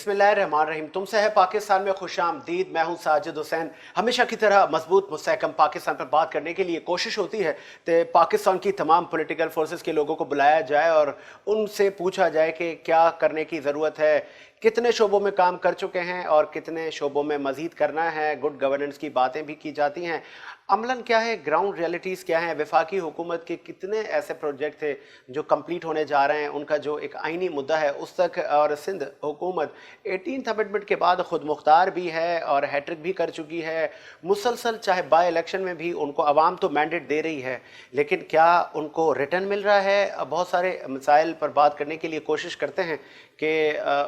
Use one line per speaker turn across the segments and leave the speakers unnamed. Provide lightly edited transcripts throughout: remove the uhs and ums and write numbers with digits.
बिस्मिल्लाहिर्रहमानिर्रहीम। तुमसे है पाकिस्तान में खुशामदीद। मैं हूं साजिद हुसैन। हमेशा की तरह मजबूत मुस्तहकम पाकिस्तान पर बात करने के लिए कोशिश होती है कि पाकिस्तान की तमाम पॉलिटिकल फोर्सेस के लोगों को बुलाया जाए और उनसे पूछा जाए कि क्या करने की ज़रूरत है, कितने शोबों में काम कर चुके हैं और कितने शोबों में मज़ीद करना है। गुड गवर्नेंस की बातें भी की जाती हैं। अमलन क्या है, ग्राउंड रियलिटीज़ क्या हैं, वफाकी हुकूमत के कितने ऐसे प्रोजेक्ट थे जो कंप्लीट होने जा रहे हैं, उनका जो एक आइनी मुद्दा है उस तक। और सिंध हुकूमत 18th अमेंडमेंट के बाद खुद मुख्तार भी है और हैट्रिक भी कर चुकी है मुसलसल। चाहे बाई इलेक्शन में भी उनको आवाम तो मैंडेट दे रही है, लेकिन क्या उनको रिटर्न मिल रहा है? बहुत सारे मसाइल पर बात करने के लिए कोशिश करते हैं कि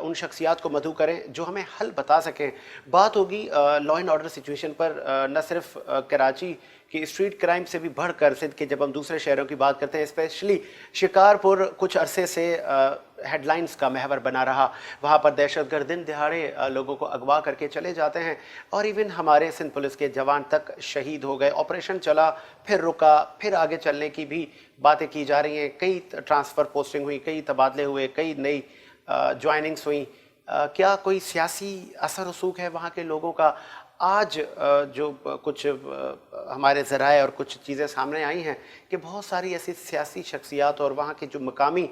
उन शख्सियात को मदऊ करें जो हमें हल बता सकें। बात होगी लॉ एंड ऑर्डर सिचुएशन पर, न सिर्फ कराची कि स्ट्रीट क्राइम से भी बढ़कर सिंध के जब हम दूसरे शहरों की बात करते हैं, स्पेशली शिकारपुर कुछ अरसे से हेडलाइंस का महवर बना रहा। वहाँ पर दहशतगर्द दिन दिहाड़े लोगों को अगवा करके चले जाते हैं और इवन हमारे सिंध पुलिस के जवान तक शहीद हो गए। ऑपरेशन चला, फिर रुका, फिर आगे चलने की भी बातें की जा रही हैं। कई ट्रांसफ़र पोस्टिंग हुई, कई तबादले हुए, कई नई ज्वाइनिंग्स हुई। क्या कोई सियासी असर रसूख है वहाँ के लोगों का? आज जो कुछ हमारे ज़राए और कुछ चीज़ें सामने आई हैं कि बहुत सारी ऐसी सियासी शख्सियात और वहाँ के जो मकामी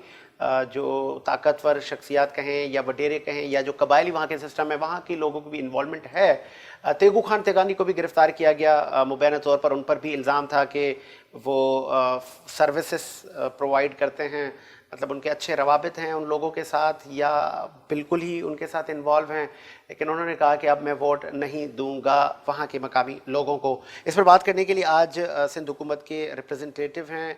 जो ताकतवर शख्सियात कहें या वडेरे कहें या जो कबायली वहाँ के सिस्टम है, वहाँ के लोगों की भी इन्वॉल्वमेंट है। तेगू खान तेगानी को भी गिरफ़्तार किया गया मुबैना तौर पर। उन पर भी इल्ज़ाम था कि वो सर्विसेज प्रोवाइड करते हैं, मतलब उनके अच्छे रवाबित हैं उन लोगों के साथ या बिल्कुल ही उनके साथ इन्वॉल्व हैं। लेकिन उन्होंने कहा कि अब मैं वोट नहीं दूंगा वहाँ के मकामी लोगों को। इस पर बात करने के लिए आज सिंध हुकूमत के रिप्रेजेंटेटिव हैं,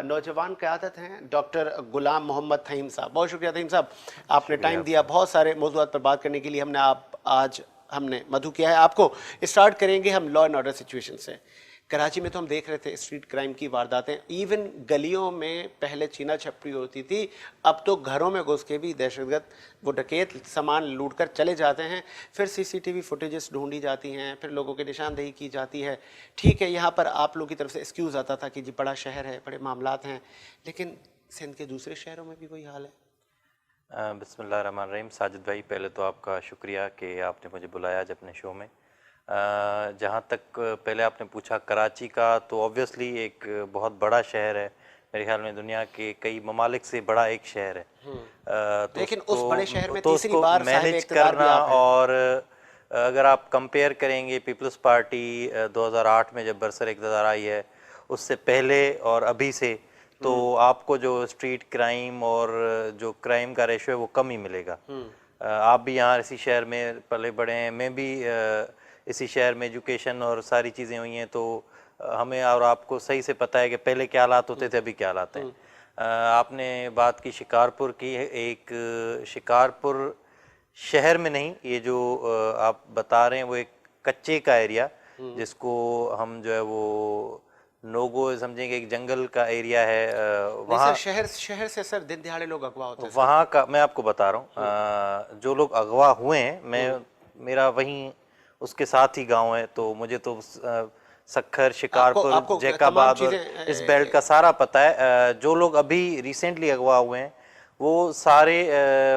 नौजवान क़यादत हैं, डॉक्टर गुलाम मोहम्मद थहीम साहब। बहुत शुक्रिया थहीम साहब, आपने टाइम दिया। बहुत सारे मौज़ूआत पर बात करने के लिए हमने मधु किया है आपको। स्टार्ट करेंगे हम लॉ एंड ऑर्डर सिचुएशन से। कराची में तो हम देख रहे थे स्ट्रीट क्राइम की वारदातें, इवन गलियों में पहले छीना छपरी होती थी, अब तो घरों में घुस के भी दहशतगर्द वो डकैत सामान लूट कर चले जाते हैं। फिर सीसीटीवी फुटेजेस ढूंढी जाती हैं, फिर लोगों की निशानदेही की जाती है। ठीक है, यहाँ पर आप लोगों की तरफ से एक्सक्यूज़ आता था कि जी बड़ा शहर है, बड़े मामलात हैं, लेकिन सिंध के दूसरे शहरों में भी कोई हाल है?
बिस्मिल्लाहिर्रहमानिर्रहीम। साजिद भाई, पहले तो आपका शुक्रिया कि आपने मुझे बुलाया आज अपने शो में। जहाँ तक पहले आपने पूछा कराची का, तो ऑब्वियसली एक बहुत बड़ा शहर है। मेरे ख्याल में दुनिया के कई ममालिक से बड़ा एक शहर है। तो
लेकिन उस बड़े शहर में
तो
तीसरी
उसको
बार साहिब
मैनेज
इक़्तिदार भी
करना,
आप हैं।
और अगर आप कंपेयर करेंगे पीपल्स पार्टी 2008 में जब बरसर इक़्तिदार आई है, उससे पहले और अभी से, तो आपको जो स्ट्रीट क्राइम और जो क्राइम का रेशो है वो कम ही मिलेगा। आप भी यहाँ इसी शहर में पले बड़े हैं, मैं भी इसी शहर में एजुकेशन और सारी चीज़ें हुई हैं, तो हमें और आपको सही से पता है कि पहले क्या हालात होते थे, अभी क्या हालात हैं। आपने बात की शिकारपुर की। एक शिकारपुर शहर में नहीं, ये जो आप बता रहे हैं वो एक कच्चे का एरिया, जिसको हम जो है वो नोगो समझेंगे, एक जंगल का एरिया है। वहाँ
शहर से सर दिन दिहाड़े लोग अगवा होते हैं।
वहाँ का मैं आपको बता रहा हूँ, जो लोग अगवा हुए हैं, मेरा वहीं उसके साथ ही गांव है, तो मुझे तो सक्खर, शिकारपुर, जैकाबाद और इस बेल्ट का सारा पता है। जो लोग अभी रिसेंटली अगवा हुए हैं वो सारे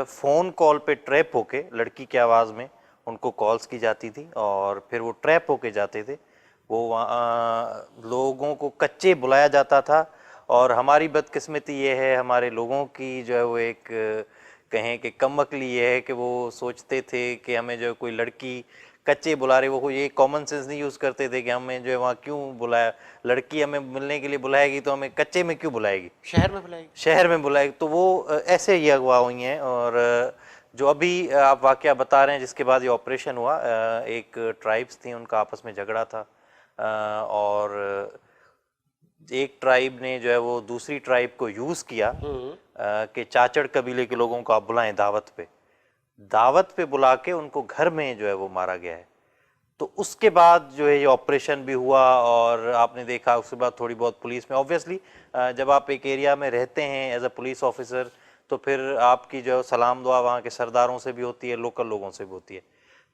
फ़ोन कॉल पे ट्रैप होके, लड़की की आवाज़ में उनको कॉल्स की जाती थी और फिर वो ट्रैप होके जाते थे। वो वहाँ लोगों को कच्चे बुलाया जाता था। और हमारी बदकिस्मती ये है, हमारे लोगों की जो है वो एक कहें कि कमअक्ली ये है कि वो सोचते थे कि हमें जो कोई लड़की कच्चे बुला रहे, वो ये कॉमन सेंस नहीं यूज़ करते थे कि हमें जो है वहाँ क्यों बुलाया, लड़की हमें मिलने के लिए बुलाएगी तो हमें कच्चे में क्यों बुलाएगी, शहर में बुलाएगी। तो वो ऐसे ही अगवा हुई हैं। और जो अभी आप वाक़या बता रहे हैं जिसके बाद ये ऑपरेशन हुआ, एक ट्राइब्स थी, उनका आपस में झगड़ा था और एक ट्राइब ने जो है वो दूसरी ट्राइब को यूज़ किया कि चाचड़ कबीले के लोगों को आप बुलाएं दावत पे बुला के उनको घर में जो है वो मारा गया है। तो उसके बाद जो है ये ऑपरेशन भी हुआ और आपने देखा उसके बाद थोड़ी बहुत पुलिस में, ऑब्वियसली जब आप एक एरिया में रहते हैं एज अ पुलिस ऑफिसर, तो फिर आपकी जो सलाम दुआ वहाँ के सरदारों से भी होती है, लोकल लोगों से भी होती है।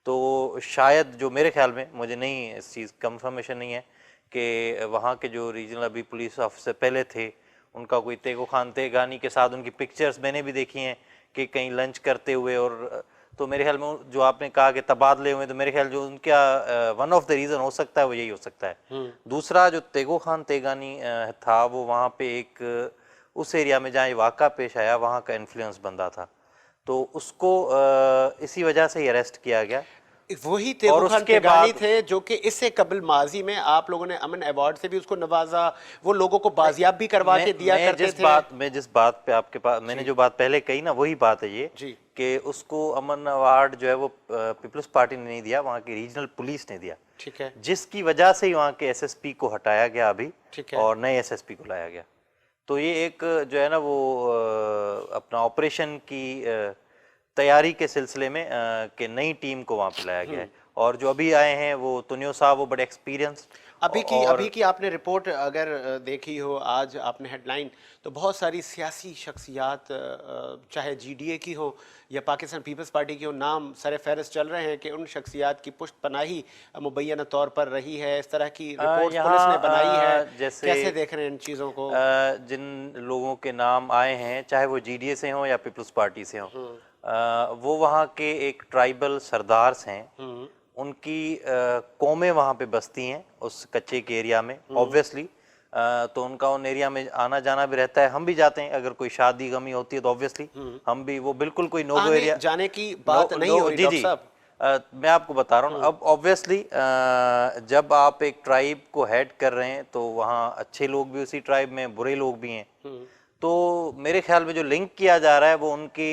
तो शायद जो मेरे ख्याल में, मुझे नहीं इस चीज़ कंफर्मेशन नहीं है कि वहाँ के जो रीजनल अभी पुलिस ऑफिसर पहले थे, उनका कोई तेगो खान तेगानी के साथ उनकी पिक्चर्स मैंने भी देखी हैं कि कहीं लंच करते हुए, और तो मेरे ख्याल में जो आपने कहा कि तबादले हुए, तो मेरे ख्याल जो उनका वन ऑफ द रीज़न हो सकता है वो यही हो सकता है। दूसरा जो तेगो खान तेगानी था, वो वहाँ पे एक उस एरिया में जहाँ ये वाक़ा पेश आया वहाँ का इन्फ्लुएंस बंदा था, तो उसको इसी वजह से ही अरेस्ट किया गया।
वही तेगो खान तेगानी थे जो कि इससे कबल माजी में आप लोगों ने अमन अवार्ड से भी उसको नवाजा, वो लोगों को बाजियाब भी करवा के दिया करते थे।
मैं जिस बात पे आपके पास मैंने जो बात पहले कही ना, वही बात है ये कि उसको अमन अवार्ड जो है वो पीपल्स पार्टी ने नहीं दिया, वहाँ की रीजनल पुलिस ने दिया।
ठीक है।
जिसकी वजह से ही वहाँ के एसएसपी को हटाया गया अभी, और नए एसएसपी को लाया गया। तो ये एक जो है ना वो अपना ऑपरेशन की तैयारी के सिलसिले में कि नई टीम को वहाँ पे लाया गया है। और जो अभी आए हैं वो तुनियो साहब, वो बड़े एक्सपीरियंस।
अभी की आपने रिपोर्ट अगर देखी हो, आज आपने हेडलाइन, तो बहुत सारी सियासी शख्सियात चाहे जीडीए की हो या पाकिस्तान पीपल्स पार्टी की हो, नाम सर फहरिस्त चल रहे हैं कि उन शख्सियात की पुष्ट पनाही मुबैना तौर पर रही है। इस तरह की रिपोर्ट पुलिस ने बनाई है। कैसे देख रहे हैं इन चीज़ों को?
जिन लोगों के नाम आए हैं, चाहे वो जीडीए से हों या पीपल्स पार्टी से हों, वो वहाँ के एक ट्राइबल सरदार्स हैं, उनकी कौमें वहाँ पे बसती हैं उस कच्चे के एरिया में ऑब्वियसली। तो उनका उन एरिया में आना जाना भी रहता है, हम भी जाते हैं, अगर कोई शादी गमी होती है तो ऑब्वियसली हम भी, वो बिल्कुल कोई नोगो एरिया
जाने की बात नहीं हो रही डॉक्टर साहब।
मैं आपको बता रहा हूँ। अब ऑब्वियसली जब आप एक ट्राइब को हेड कर रहे हैं तो वहाँ अच्छे लोग भी उसी ट्राइब में, बुरे लोग भी हैं। तो मेरे ख्याल में जो लिंक किया जा रहा है वो उनकी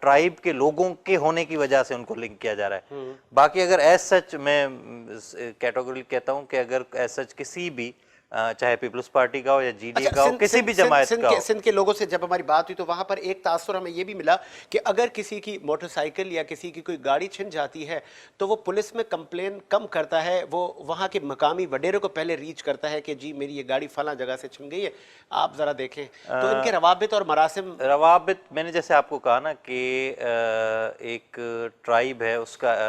ट्राइब के लोगों के होने की वजह से उनको लिंक किया जा रहा है। बाकी अगर एज सच मैं कैटेगरी कहता हूँ कि अगर एज सच किसी भी चाहे पीपल्स पार्टी का हो या जीडीए का हो, किसी भी जमात का हो।
सिंध के लोगों से जब हमारी बात हुई तो वहां पर एक तासुर हमें यह भी मिला कि अगर किसी की मोटरसाइकिल या किसी की कोई गाड़ी छिन जाती है तो वो पुलिस में कंप्लेन कम करता है, वो वहां के मकामी वडेरों को पहले रीच करता है कि जी मेरी ये गाड़ी फला जगह से छिन गई है, आप जरा देखें। तो इनके रवाबित और मरासिम,
रवाबित मैंने जैसे आपको कहा ना कि एक ट्राइब है उसका,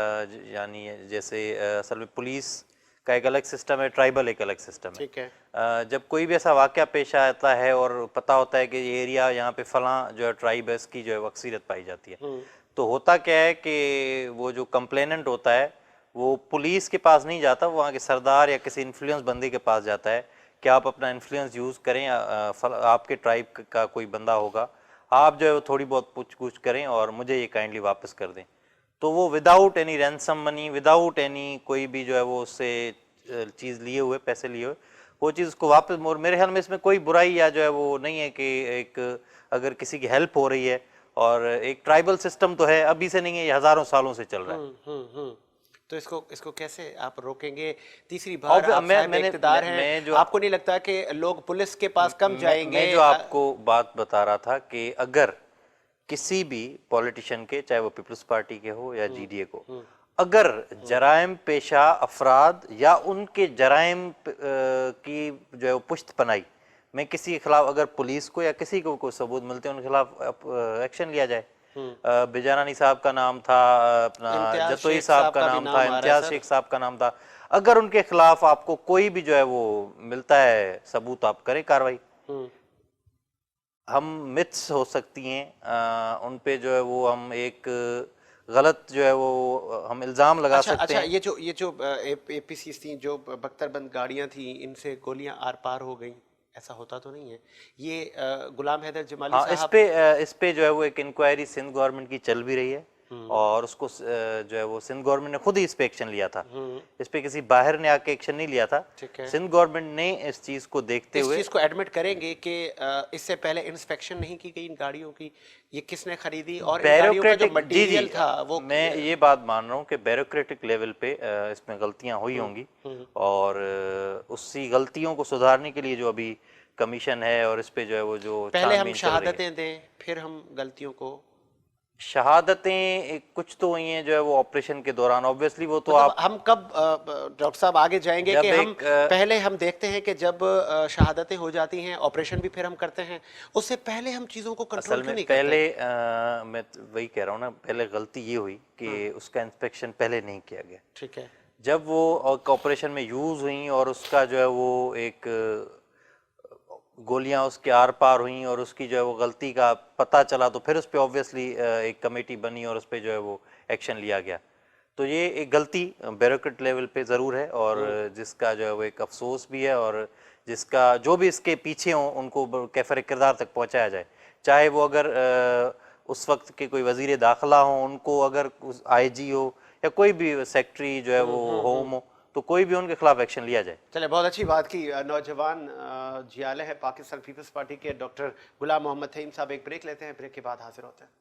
यानी जैसे असल में पुलिस का एक अलग सिस्टम है, ट्राइबल एक अलग सिस्टम है।
ठीक है।
जब कोई भी ऐसा वाकया पेश आता है और पता होता है कि ये एरिया यहाँ पे फलां जो है ट्राइब है, इसकी जो है अक्सरियत पाई जाती है, तो होता क्या है कि वो जो कंप्लेनेंट होता है वो पुलिस के पास नहीं जाता, वो वहाँ के सरदार या किसी इन्फ्लुएंस बंदे के पास जाता है कि आप अपना इन्फ्लुएंस यूज़ करें, आपके ट्राइब का कोई बंदा होगा, आप जो है वो थोड़ी बहुत पूछ करें और मुझे ये काइंडली वापस कर दें। तो वो without any ransom money, without any कोई भी जो है वो उससे चीज़ लिए हुए, पैसे लिए हुए, वो चीज़ उसको वापस। मेरे ख्याल में इसमें कोई बुराई या जो है वो नहीं है कि एक अगर किसी की हेल्प हो रही है, और एक ट्राइबल सिस्टम तो है, अभी से नहीं है, ये हज़ारों सालों से चल रहा है।
तो इसको कैसे आप रोकेंगे? तीसरी बार आप इक़्तिदार हैं, आपको नहीं लगता कि लोग पुलिस के पास कम जाएंगे?
मैं जो आपको बात बता रहा था कि अगर किसी भी पॉलिटिशियन के, चाहे वो पीपल्स पार्टी के हो या जीडीए को, अगर जराइम पेशा अफराद या उनके जराइम की जो है वो पुश्त पनाई में किसी के खिलाफ अगर पुलिस को या किसी को कोई सबूत मिलते हैं, उनके खिलाफ एक्शन लिया जाए। बिजारानी साहब का नाम था, अपना जतोई साहब का नाम था, इम्तियाज शेख साहब का नाम था, अगर उनके खिलाफ आपको कोई भी जो है वो मिलता है सबूत, आप करें कार्रवाई। हम मिथ्स हो सकती हैं उन पे जो है वो हम एक गलत जो है वो हम इल्ज़ाम लगा सकते हैं।
ये जो एपीसी थी, जो बख्तरबंद गाड़ियां थी, इनसे गोलियां आर पार हो गई, ऐसा होता तो नहीं है? ये गुलाम हैदर जमाली साहब,
इस पे जो है वो एक इंक्वायरी सिंध गवर्नमेंट की चल भी रही है, और उसको जो है वो सिंध गवर्नमेंट ने खुद ही इस पे एक्शन लिया था। इस पे किसी बाहर ने आके एक्शन नहीं लिया था। सिंध गवर्नमेंट ने इस चीज को देखते हुए,
इस चीज को एडमिट करेंगे कि इससे पहले इंस्पेक्शन नहीं की गई इन गाड़ियों की, ये किसने खरीदी, और
बैरोक्रेटिक
मटेरियल था वो।
मैं ये बात मान रहा हूँ कि बैरोक्रेटिक लेवल पे इसमें गलतियां हुई होंगी, और उसी गलतियों को सुधारने के लिए जो अभी कमीशन है, और इस पे जो है वो जो
पहले हम शहादतें दें फिर हम गलतियों को,
शहादतें कुछ तो हुई हैं जो है वो ऑपरेशन के दौरान, ऑब्वियसली वो तो
मतलब हम कब डॉक्टर साहब आगे जाएंगे कि हम पहले हम देखते हैं कि जब शहादतें हो जाती हैं ऑपरेशन भी फिर हम करते हैं, उससे पहले हम चीज़ों को कंट्रोल क्यों नहीं करते?
पहले मैं वही कह रहा हूँ ना, पहले गलती ये हुई कि उसका इंस्पेक्शन पहले नहीं किया गया।
ठीक है।
जब वो ऑपरेशन में यूज़ हुई और उसका जो है वो एक गोलियां उसके आर पार हुई और उसकी जो है वो गलती का पता चला, तो फिर उस पर ऑब्वियसली एक कमेटी बनी और उस पर जो है वो एक्शन लिया गया। तो ये एक गलती ब्यूरोक्रेट लेवल पे ज़रूर है और जिसका जो है वो एक अफसोस भी है और जिसका जो भी इसके पीछे हों उनको कैफर किरदार तक पहुंचाया जाए। चाहे वो अगर उस वक्त के कोई वजीर दाखिला हो, उनको अगर आईजी हो या कोई भी सेक्रेटरी जो है वो होम हो, तो कोई भी उनके खिलाफ एक्शन लिया जाए।
चले, बहुत अच्छी बात की। नौजवान जियाले हैं पाकिस्तान पीपल्स पार्टी के डॉक्टर गुलाम मोहम्मद फहीम साहब। एक ब्रेक लेते हैं, ब्रेक के बाद हाजिर होते हैं।